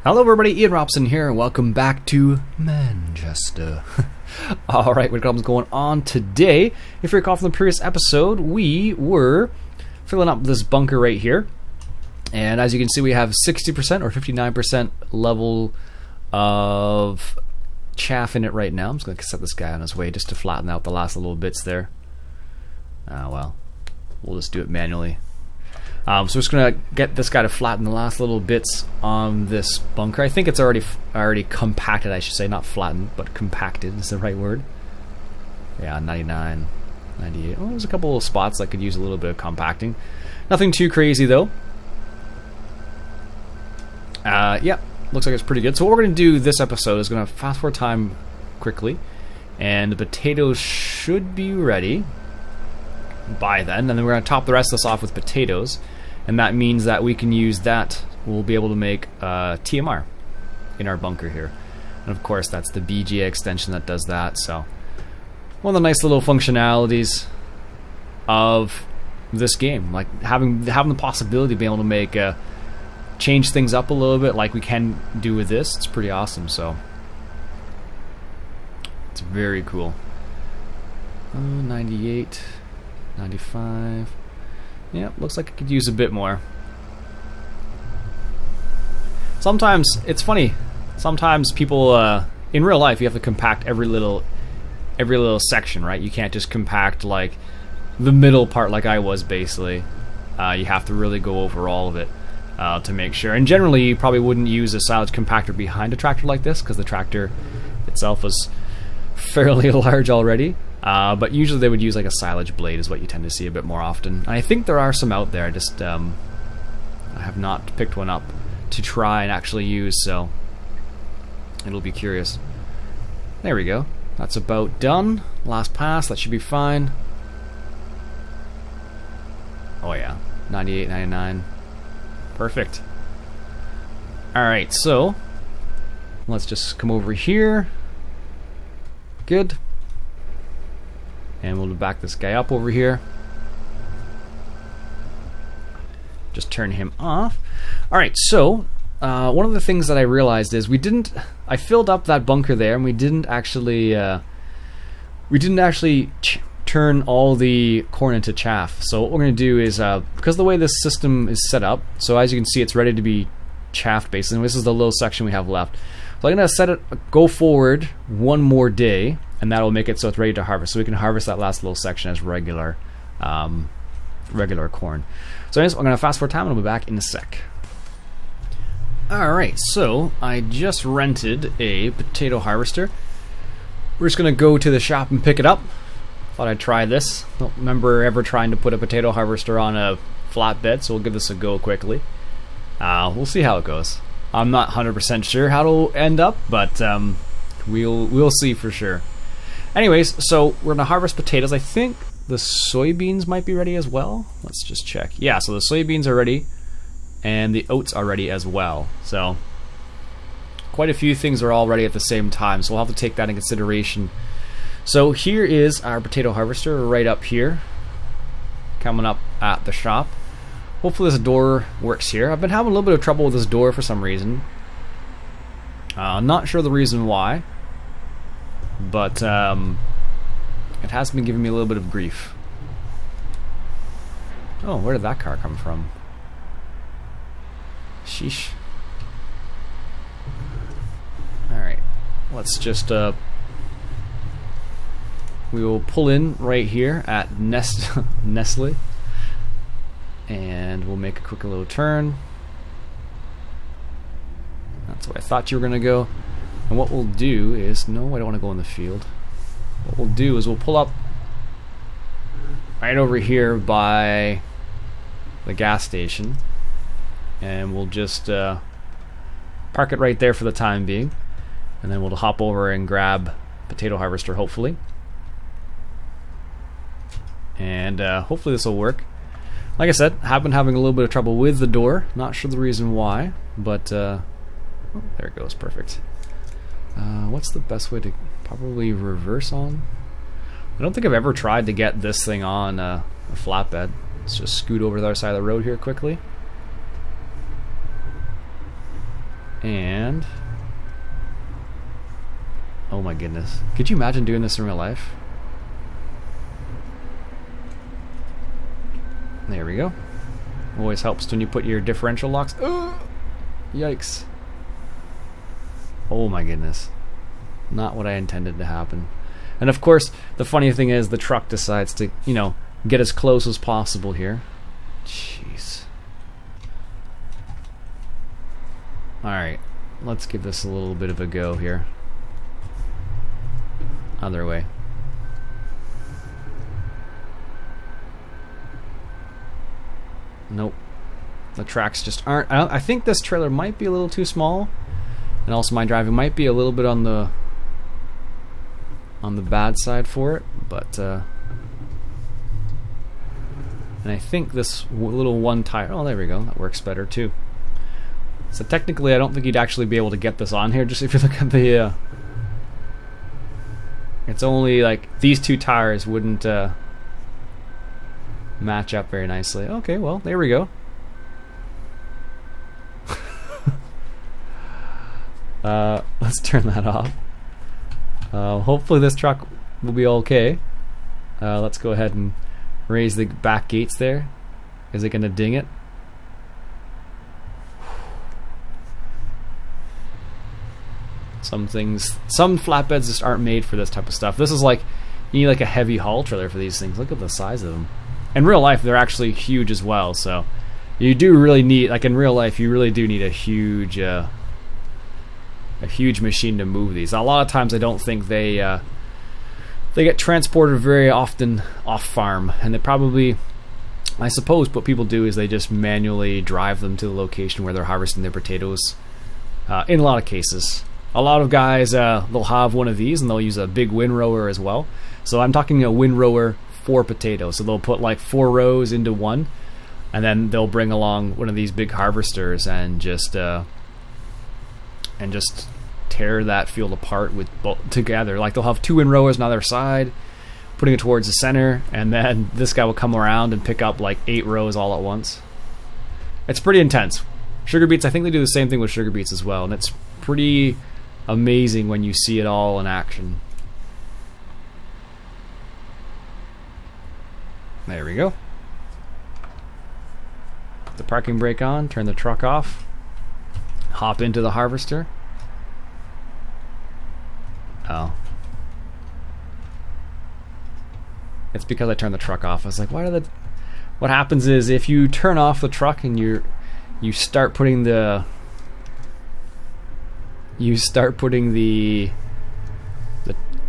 Hello everybody, Iain Robson here, and welcome back to Manchester. Alright, what comes going on today? If you recall from the previous episode, we were filling up this bunker right here. And as you can see, we have 60% or 59% level of chaff in it right now. I'm just going to set this guy on his way just to flatten out the last little bits there. Well, we'll just do it manually. So we're just going to get this guy to flatten the last little bits on this bunker. I think it's already compacted, I should say. Not flattened, but compacted is the right word. Yeah, 99, 98. Well, there's a couple of spots that could use a little bit of compacting. Nothing too crazy, though. Yeah, looks like it's pretty good. So what we're going to do this episode is going to fast forward time quickly. And the potatoes should be ready by then, and then we're going to top the rest of this off with potatoes, and that means that we can use that. We'll be able to make TMR in our bunker here, and of course that's the BGA extension that does that. So one of the nice little functionalities of this game, like having the possibility to be able to make change things up a little bit like we can do with this. It's pretty awesome. So it's very cool. 98, 95. Yeah, looks like I could use a bit more. Sometimes it's funny. Sometimes people in real life, you have to compact every little section, right? You can't just compact like the middle part like I was basically. You have to really go over all of it to make sure. And generally, you probably wouldn't use a silage compactor behind a tractor like this because the tractor itself was fairly large already. But usually they would use like a silage blade is what you tend to see a bit more often. And I think there are some out there, just I have not picked one up to try and actually use, so it'll be curious. There we go. That's about done. Last pass, that should be fine. Oh yeah, 98, 99. Perfect. Alright, so let's just come over here. Good. And we'll back this guy up over here. Just turn him off. Alright, so one of the things that I realized is I filled up that bunker there, and we didn't actually turn all the corn into chaff. So what we're going to do is, because the way this system is set up, so as you can see it's ready to be chaffed basically, and this is the little section we have left. So I'm going to go forward one more day, and that'll make it so it's ready to harvest. So we can harvest that last little section as regular corn. So anyways, I'm going to fast forward time and I'll be back in a sec. Alright, so I just rented a potato harvester. We're just going to go to the shop and pick it up. Thought I'd try this. Don't remember ever trying to put a potato harvester on a flatbed, so we'll give this a go quickly. We'll see how it goes. I'm not 100% sure how it'll end up, but we'll see for sure. Anyways, so we're going to harvest potatoes. I think the soybeans might be ready as well. Let's just check. Yeah, so the soybeans are ready, and the oats are ready as well. So quite a few things are all ready at the same time, so we'll have to take that in consideration. So here is our potato harvester right up here, coming up at the shop. Hopefully this door works here. I've been having a little bit of trouble with this door for some reason. Not sure the reason why, but it has been giving me a little bit of grief. Oh, where did that car come from? Sheesh. Alright, let's just we will pull in right here at Nestle. And we'll make a quick little turn. That's where I thought you were going to go. And what we'll do is... No, I don't want to go in the field. What we'll do is we'll pull up right over here by the gas station. And we'll just park it right there for the time being. And then we'll hop over and grab potato harvester, hopefully. And hopefully this will work. Like I said, have been having a little bit of trouble with the door. Not sure the reason why, but oh, there it goes. Perfect. What's the best way to probably reverse on? I don't think I've ever tried to get this thing on a flatbed. Let's just scoot over to the other side of the road here quickly. And oh my goodness, could you imagine doing this in real life? There we go. Always helps when you put your differential locks. Yikes. Oh my goodness. Not what I intended to happen. And of course, the funny thing is the truck decides to, you know, get as close as possible here. Jeez. Alright, let's give this a little bit of a go here. Other way. Nope. The tracks just aren't... I think this trailer might be a little too small. And also my driving might be a little bit on the bad side for it. But, and I think this little one tire... Oh, there we go. That works better too. So technically I don't think you'd actually be able to get this on here. Just if you look at the... it's only like... These two tires wouldn't... match up very nicely. Okay, well, there we go. Let's turn that off. Hopefully this truck will be okay. Let's go ahead and raise the back gates there. Is it going to ding it? Some flatbeds just aren't made for this type of stuff. This is like, you need like a heavy haul trailer for these things. Look at the size of them. In real life, they're actually huge as well. So you do really need, like in real life, you really do need a huge machine to move these. A lot of times, I don't think they get transported very often off farm, and they probably, I suppose, what people do is they just manually drive them to the location where they're harvesting their potatoes. In a lot of cases, a lot of guys they'll have one of these and they'll use a big windrower as well. So I'm talking a windrower for potatoes. So they'll put like 4 rows into one, and then they'll bring along one of these big harvesters and just tear that field apart with together. Like they'll have 2 windrowers on either side, putting it towards the center, and then this guy will come around and pick up like 8 rows all at once. It's pretty intense. Sugar beets, I think they do the same thing with sugar beets as well, and it's pretty amazing when you see it all in action. There we go. Put the parking brake on, turn the truck off, hop into the harvester. Oh. It's because I turned the truck off. I was like, what happens is if you turn off the truck and you start putting the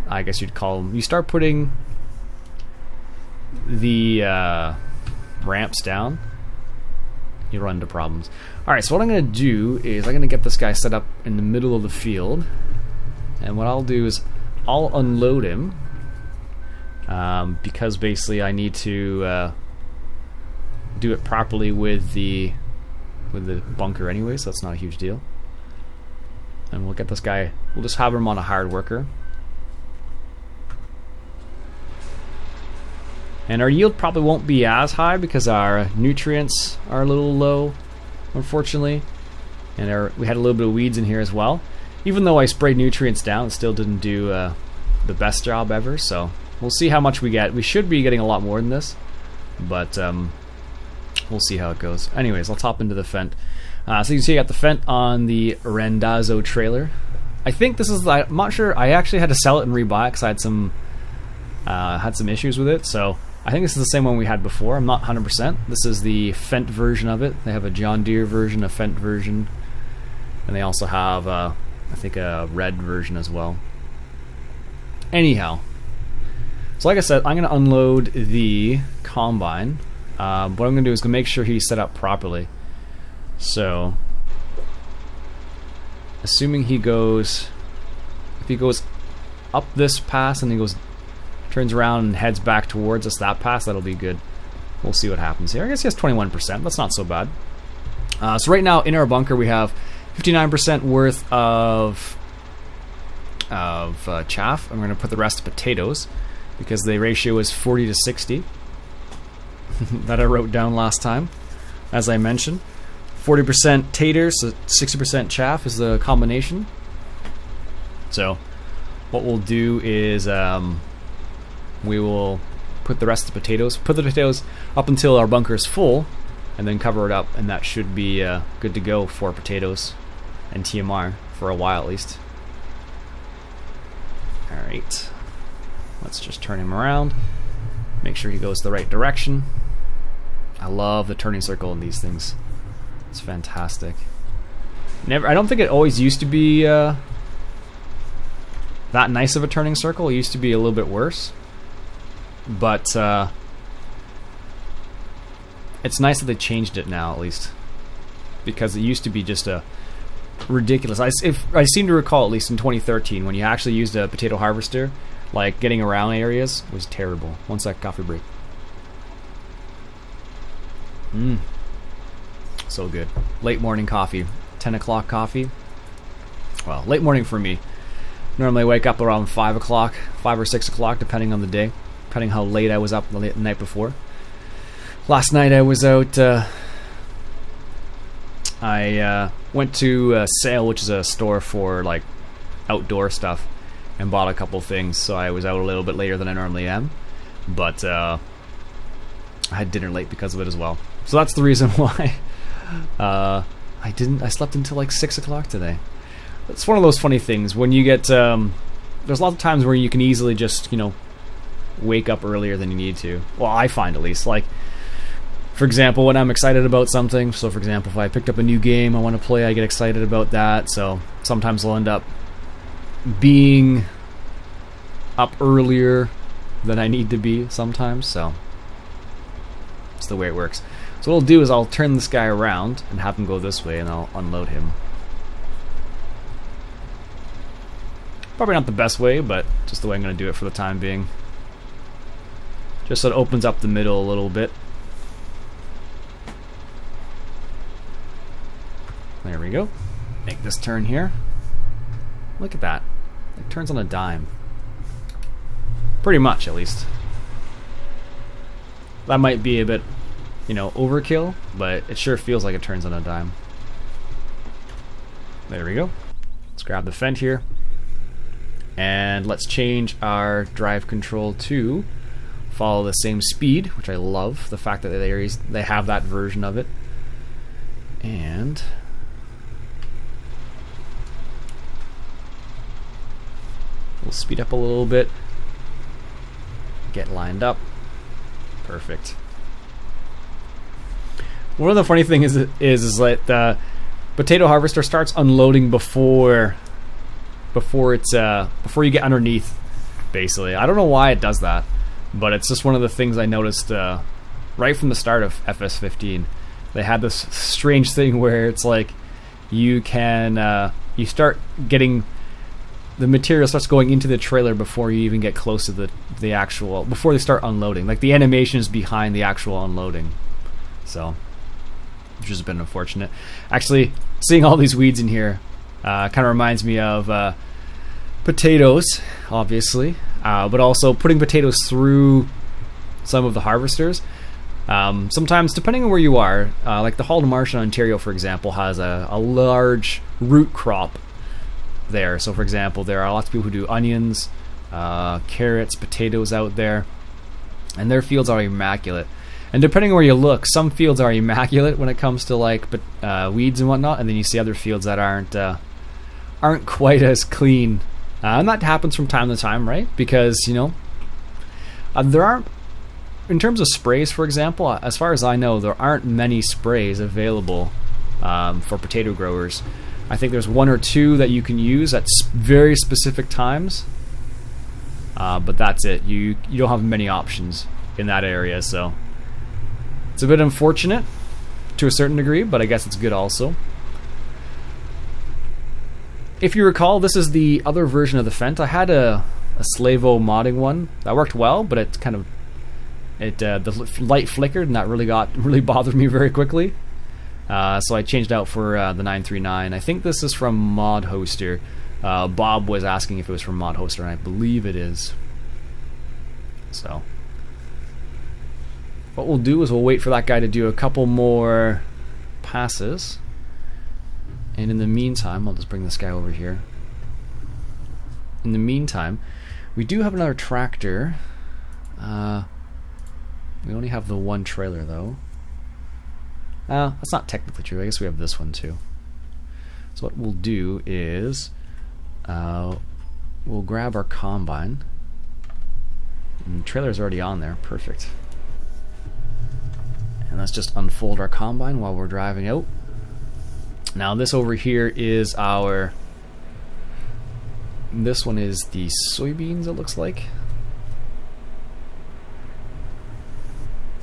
I guess you'd call them, you start putting the ramps down, you run into problems. Alright, so what I'm going to do is I'm going to get this guy set up in the middle of the field, and what I'll do is I'll unload him because basically I need to do it properly with the bunker anyway, so that's not a huge deal. And we'll get this guy, we'll just have him on a hard worker. And our yield probably won't be as high because our nutrients are a little low, unfortunately. And we had a little bit of weeds in here as well. Even though I sprayed nutrients down, it still didn't do the best job ever. So we'll see how much we get. We should be getting a lot more than this, but we'll see how it goes. Anyways, let's hop into the Fendt. So you can see I got the Fendt on the Randazzo trailer. I think this is, I'm not sure, I actually had to sell it and rebuy it because I had some issues with it. So I think this is the same one we had before. I'm not 100%. This is the Fendt version of it. They have a John Deere version, a Fendt version, and they also have, I think, a red version as well. Anyhow, so like I said, I'm going to unload the combine. What I'm going to do is going to make sure he's set up properly. So, assuming he goes, if he goes up this pass and he turns around and heads back towards us that pass, that'll be good. We'll see what happens here. I guess he has 21%. That's not so bad. So right now in our bunker we have 59% worth of chaff. I'm going to put the rest of potatoes because the ratio is 40 to 60 that I wrote down last time, as I mentioned. 40% taters, so 60% chaff is the combination. So what we'll do is we will put the rest of the potatoes up until our bunker is full, and then cover it up, and that should be good to go for potatoes and TMR for a while at least. Alright, let's just turn him around, make sure he goes the right direction. I love the turning circle in these things. It's fantastic. I don't think it always used to be that nice of a turning circle. It used to be a little bit worse. But it's nice that they changed it now, at least. Because it used to be just a ridiculous. I seem to recall, at least in 2013, when you actually used a potato harvester, like getting around areas was terrible. One sec, coffee break. So good. Late morning coffee. 10 o'clock coffee. Well, late morning for me. Normally I wake up around 5 o'clock, 5 or 6 o'clock, depending on the day. Depending how late I was up the night before. Last night I was out, I went to Sale, which is a store for like outdoor stuff, and bought a couple things, so I was out a little bit later than I normally am. But I had dinner late because of it as well. So that's the reason why I slept until like 6 o'clock today. It's one of those funny things when you get there's lots of times where you can easily just, you know, wake up earlier than you need to. Well, I find, at least, like, for example, when I'm excited about something, so for example, if I picked up a new game I want to play, I get excited about that, so sometimes I'll end up being up earlier than I need to be sometimes, so it's the way it works. So what I'll do is I'll turn this guy around and have him go this way, and I'll unload him. Probably not the best way, but just the way I'm going to do it for the time being. Just so it opens up the middle a little bit. There we go. Make this turn here. Look at that. It turns on a dime. Pretty much, at least. That might be a bit, you know, overkill, but it sure feels like it turns on a dime. There we go. Let's grab the fend here. And let's change our drive control to follow the same speed, which I love, the fact that they have that version of it. And we'll speed up a little bit, get lined up. Perfect. One of the funny things is that the potato harvester starts unloading before you get underneath, basically. I don't know why it does that, but it's just one of the things I noticed right from the start of FS15. They had this strange thing where it's like you can you start getting the material starts going into the trailer before you even get close to the actual, before they start unloading. Like the animation is behind the actual unloading, so which has been unfortunate. Actually, seeing all these weeds in here kind of reminds me of potatoes, obviously, but also putting potatoes through some of the harvesters. Sometimes, depending on where you are, like the Halton Marsh in Ontario, for example, has a large root crop there. So, for example, there are lots of people who do onions, carrots, potatoes out there, and their fields are immaculate. And depending on where you look, some fields are immaculate when it comes to like weeds and whatnot, and then you see other fields that aren't quite as clean. And that happens from time to time, right? Because, you know, there aren't, in terms of sprays, for example, as far as I know, there aren't many sprays available for potato growers. I think there's one or two that you can use at very specific times, but that's it. You don't have many options in that area, so it's a bit unfortunate to a certain degree, but I guess it's good also. If you recall, this is the other version of the Fent. I had a Slavo modding one that worked well, but it kind of the light flickered, and that really bothered me very quickly. So I changed out for the 939. I think this is from Mod Hoster. Bob was asking if it was from Mod Hoster, and I believe it is. So what we'll do is we'll wait for that guy to do a couple more passes. And in the meantime, I'll just bring this guy over here. In the meantime, we do have another tractor. We only have the one trailer though. That's not technically true. I guess we have this one too. So what we'll do is we'll grab our combine. And the trailer's already on there. Perfect. And let's just unfold our combine while we're driving out. Now this over here is our... This one is the soybeans, it looks like.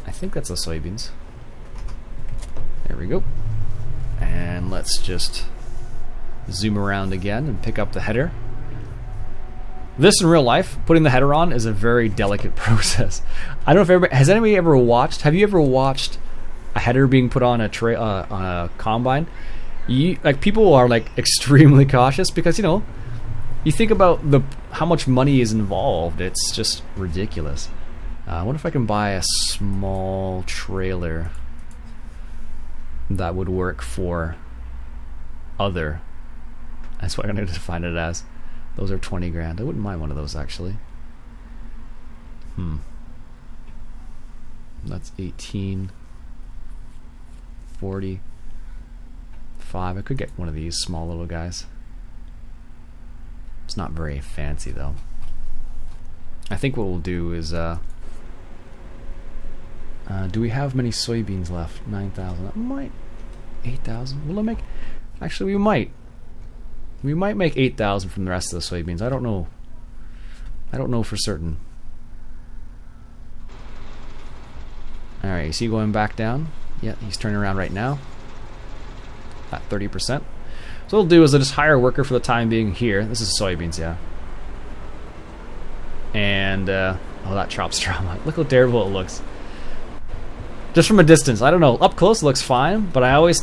I think that's the soybeans. There we go. And let's just zoom around again and pick up the header. This in real life, putting the header on is a very delicate process. I don't know if everybody has anybody ever watched. Have you ever watched a header being put on a combine? Like people are like extremely cautious because you think about how much money is involved. It's just ridiculous. I wonder if I can buy a small trailer that would work for other. That's what I'm going to define it as. Those are 20 grand. I wouldn't mind one of those actually. That's 18, 40, 5. I could get one of these small little guys. It's not very fancy though. I think what we'll do is do we have many soybeans left? 9,000. That might 8,000. Will it make? Actually, we might. We might make 8,000 from the rest of the soybeans. I don't know. I don't know for certain. All right, you see going back down? Yeah, he's turning around right now. At 30%. So what we'll do is I'll just hire a worker for the time being here. This is soybeans, yeah. And oh, that chops trauma. Look how terrible it looks. Just from a distance, I don't know. Up close it looks fine, but I always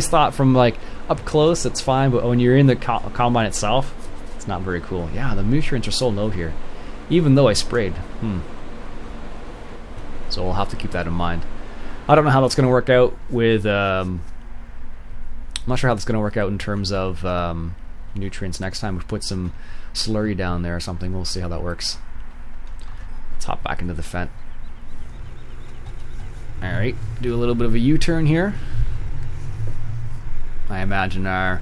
thought from like up close it's fine, but when you're in the combine itself, it's not very cool. Yeah, the nutrients are so low here, even though I sprayed. So we'll have to keep that in mind. I don't know how that's going to work out with. I'm not sure how that's going to work out in terms of nutrients next time. We put some slurry down there or something. We'll see how that works. Let's hop back into the Fent. Alright, do a little bit of a U-turn here. I imagine our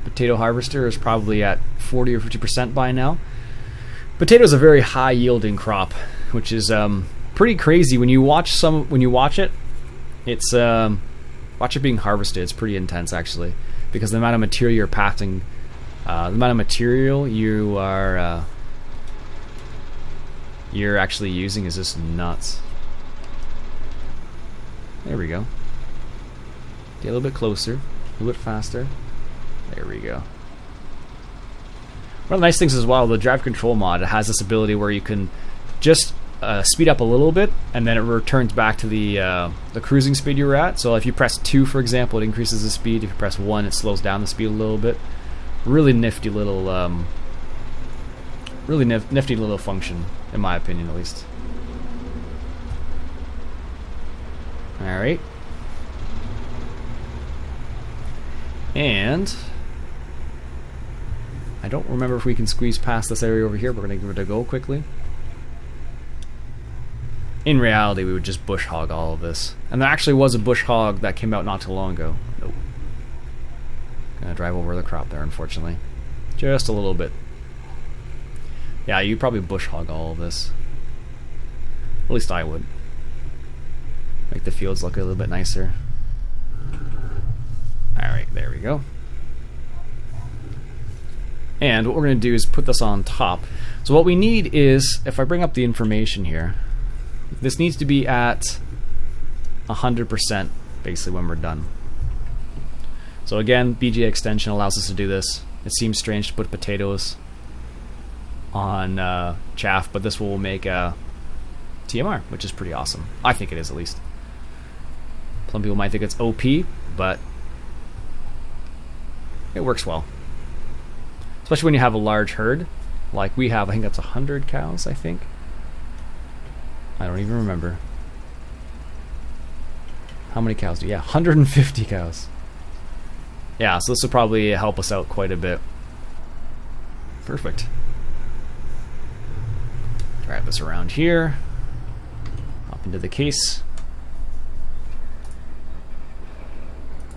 potato harvester is probably at 40 or 50% by now. Potato is a very high yielding crop, which is pretty crazy when you watch it. It's watch it being harvested. It's pretty intense actually, because the amount of material you're passing, the amount of material you are you're actually using is just nuts. There we go. Get a little bit closer, a little bit faster. There we go. One of the nice things as well, the drive control mod, it has this ability where you can just speed up a little bit, and then it returns back to the cruising speed you were at. So if you press 2, for example, it increases the speed. If you press 1, it slows down the speed a little bit. Really nifty little, nifty little function, in my opinion, at least. All right. And I don't remember if we can squeeze past this area over here. We're going to give it a go quickly. In reality, we would just bush hog all of this. And there actually was a bush hog that came out not too long ago. Nope. Gonna drive over the crop there, unfortunately. Just a little bit. Yeah, you'd probably bush hog all of this. At least I would. Make the fields look a little bit nicer. Alright, there we go. And what we're going to do is put this on top. So what we need is, if I bring up the information here, this needs to be at 100% basically when we're done. So again, BGA extension allows us to do this. It seems strange to put potatoes on chaff, but this will make a TMR, which is pretty awesome. I think it is, at least. Some people might think it's OP, but it works well. Especially when you have a large herd, like we have. I think that's 100 cows, I think. I don't even remember How many cows do you? Yeah, 150 cows. Yeah, so this will probably help us out quite a bit. Perfect. Drive this around here. Hop into the case.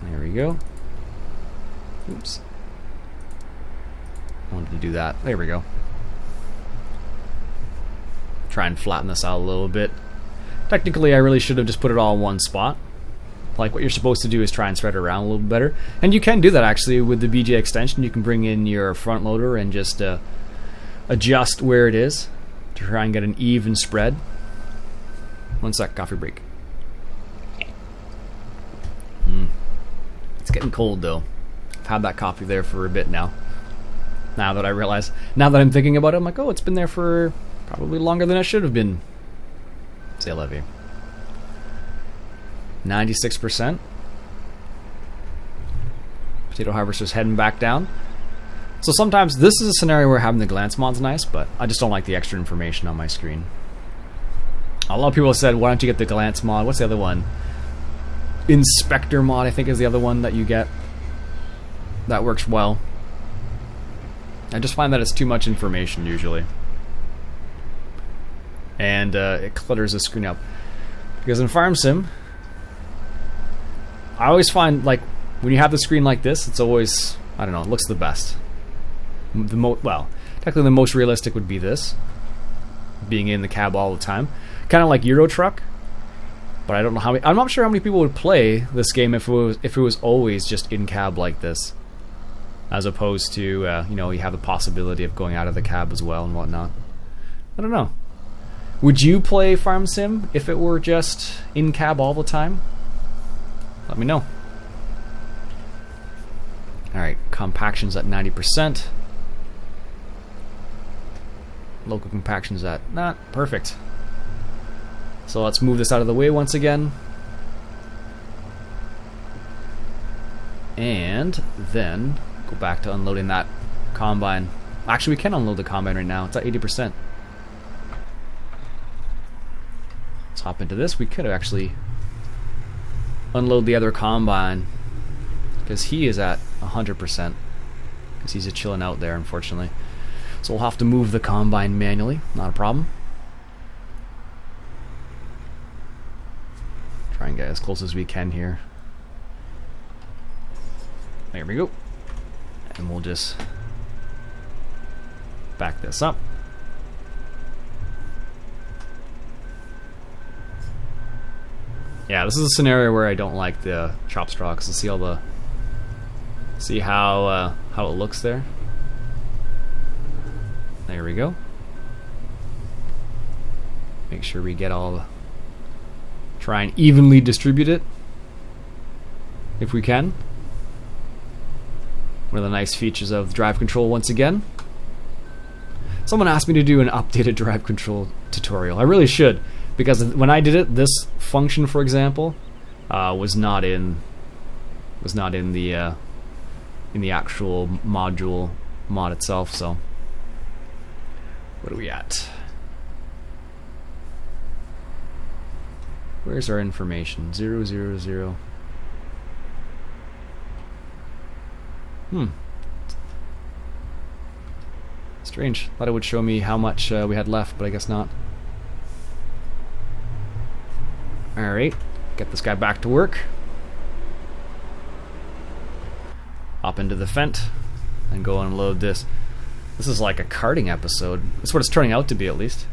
There we go. Oops. I wanted to do that. There we go. Try and flatten this out a little bit. Technically, I really should have just put it all in one spot. Like, what you're supposed to do is try and spread it around a little better. And you can do that, actually, with the BJ extension. You can bring in your front loader and just adjust where it is to try and get an even spread. One sec, coffee break. It's getting cold, though. I've had that coffee there for a bit now. Now that I realize, now that I'm thinking about it, I'm like, oh, it's been there for probably longer than it should have been. C'est la vie. 96%. Potato harvester's heading back down. So sometimes this is a scenario where having the glance mod's nice, but I just don't like the extra information on my screen. A lot of people have said, why don't you get the glance mod? What's the other one? Inspector mod, I think, is the other one that you get. That works well. I just find that it's too much information usually. And it clutters the screen up. Because in Farm Sim, I always find, like, when you have the screen like this, it's always, I don't know, it looks the best. Well, technically the most realistic would be this. Being in the cab all the time. Kind of like Euro Truck. But I don't know how many, I'm not sure how many people would play this game if it was always just in cab like this. As opposed to, you know, you have the possibility of going out of the cab as well and whatnot. I don't know. Would you play Farm Sim if it were just in cab all the time? Let me know. Alright, compaction's at 90%. Local compaction's at not perfect. So let's move this out of the way once again. And then go back to unloading that combine. Actually, we can unload the combine right now. It's at 80%. Let's hop into this. We could have actually unload the other combine because he is at 100% because he's chilling out there, unfortunately. So we'll have to move the combine manually. Not a problem. Try and get as close as we can here. There we go. And we'll just back this up. Yeah, this is a scenario where I don't like the chop straw because see how it looks there. There we go. Make sure we get all the, try and evenly distribute it if we can. One of the nice features of drive control once again. Someone asked me to do an updated drive control tutorial. I really should, because when I did it, this function, for example, was not in the actual module mod itself. So, what are we at? Where's our information? 000. Strange. Thought it would show me how much we had left, but I guess not. Alright, get this guy back to work. Hop into the Fent and go unload this. This is like a karting episode. That's what it's turning out to be, at least.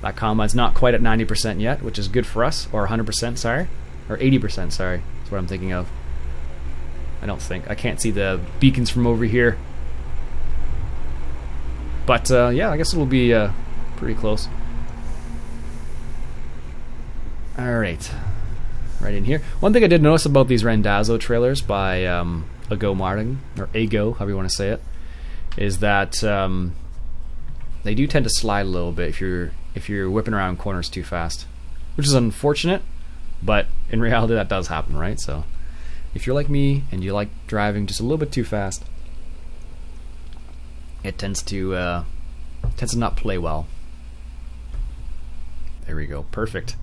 That combine's not quite at 90% yet, which is good for us. Or 100%, sorry. Or 80%, sorry. That's what I'm thinking of. I don't think. I can't see the beacons from over here. But, yeah, I guess it'll be pretty close. Alright. Right in here. One thing I did notice about these Randazzo trailers by Ago Martin, or Ago, however you want to say it, is that they do tend to slide a little bit if you're whipping around corners too fast. Which is unfortunate, but in reality that does happen, right? So if you're like me and you like driving just a little bit too fast, it tends to not play well. There we go. Perfect.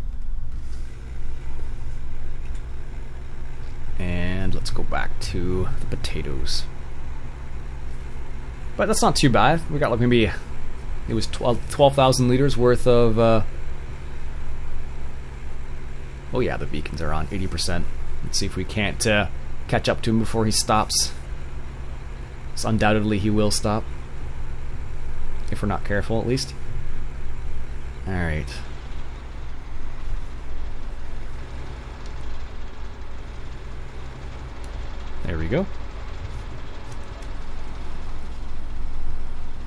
let's go back to the potatoes. But that's not too bad. We got like maybe, it was 12,000 liters worth of, oh yeah, the beacons are on 80%. Let's see if we can't catch up to him before he stops. So undoubtedly he will stop. If we're not careful, at least. Alright. There we go.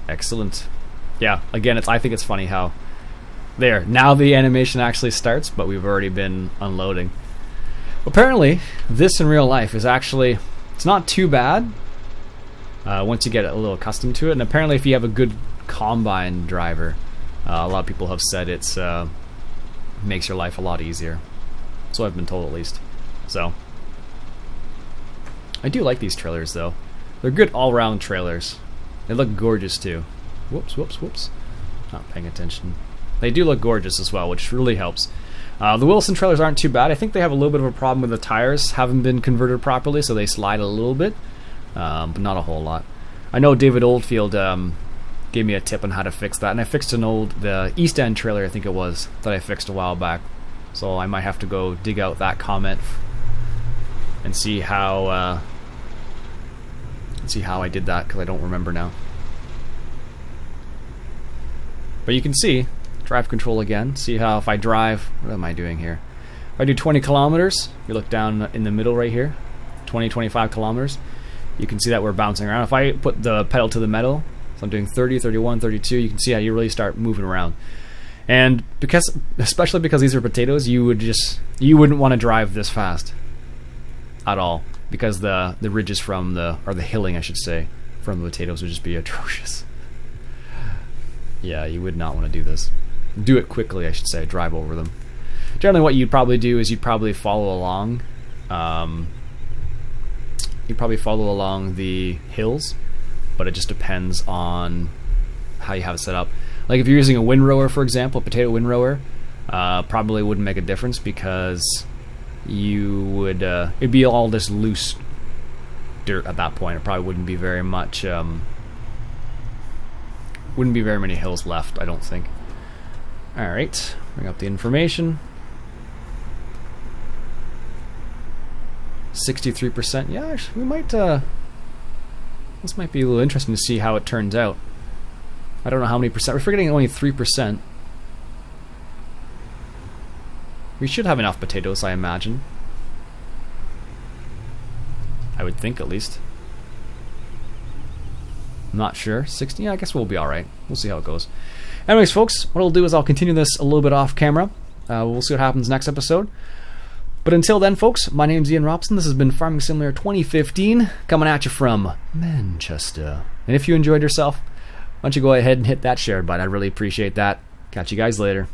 Excellent. Yeah, again, I think it's funny how there, now the animation actually starts, but we've already been unloading. Apparently, this in real life is actually, it's not too bad once you get a little accustomed to it. And apparently if you have a good combine driver, a lot of people have said it's makes your life a lot easier. So I've been told, at least. So I do like these trailers though. They're good all-round trailers. They look gorgeous too. Whoops, whoops, whoops. Not paying attention. They do look gorgeous as well, which really helps. The Wilson trailers aren't too bad. I think they have a little bit of a problem with the tires. Haven't been converted properly, so they slide a little bit. But not a whole lot. I know David Oldfield gave me a tip on how to fix that. And I fixed the East End trailer, I think it was, that I fixed a while back. So I might have to go dig out that comment and see how I did that, because I don't remember now. But you can see, drive control again. See how if I drive, what am I doing here? If I do 20 kilometers, you look down in the middle right here, 20, 25 kilometers, you can see that we're bouncing around. If I put the pedal to the metal, so I'm doing 30, 31, 32, you can see how you really start moving around. And especially because these are potatoes, you wouldn't want to drive this fast at all, because the ridges from the hilling, I should say, from the potatoes would just be atrocious. Yeah, you would not want to do this. Do it quickly, I should say, drive over them. Generally what you'd probably do is you'd probably follow along the hills, but it just depends on how you have it set up. Like if you're using a windrower, for example, a potato windrower, probably wouldn't make a difference, because you would it'd be all this loose dirt at that point. It probably wouldn't be very much wouldn't be very many hills left, I don't think. Alright, bring up the information. 63%. Yeah, actually, we might this might be a little interesting to see how it turns out. I don't know how many percent. We're forgetting only 3%. We should have enough potatoes, I imagine. I would think, at least. I'm not sure. 60? Yeah, I guess we'll be alright. We'll see how it goes. Anyways, folks, what I'll do is I'll continue this a little bit off camera. We'll see what happens next episode. But until then, folks, my name's Iain Robson. This has been Farming Simulator 2015, coming at you from Manchester. And if you enjoyed yourself, why don't you go ahead and hit that share button. I'd really appreciate that. Catch you guys later.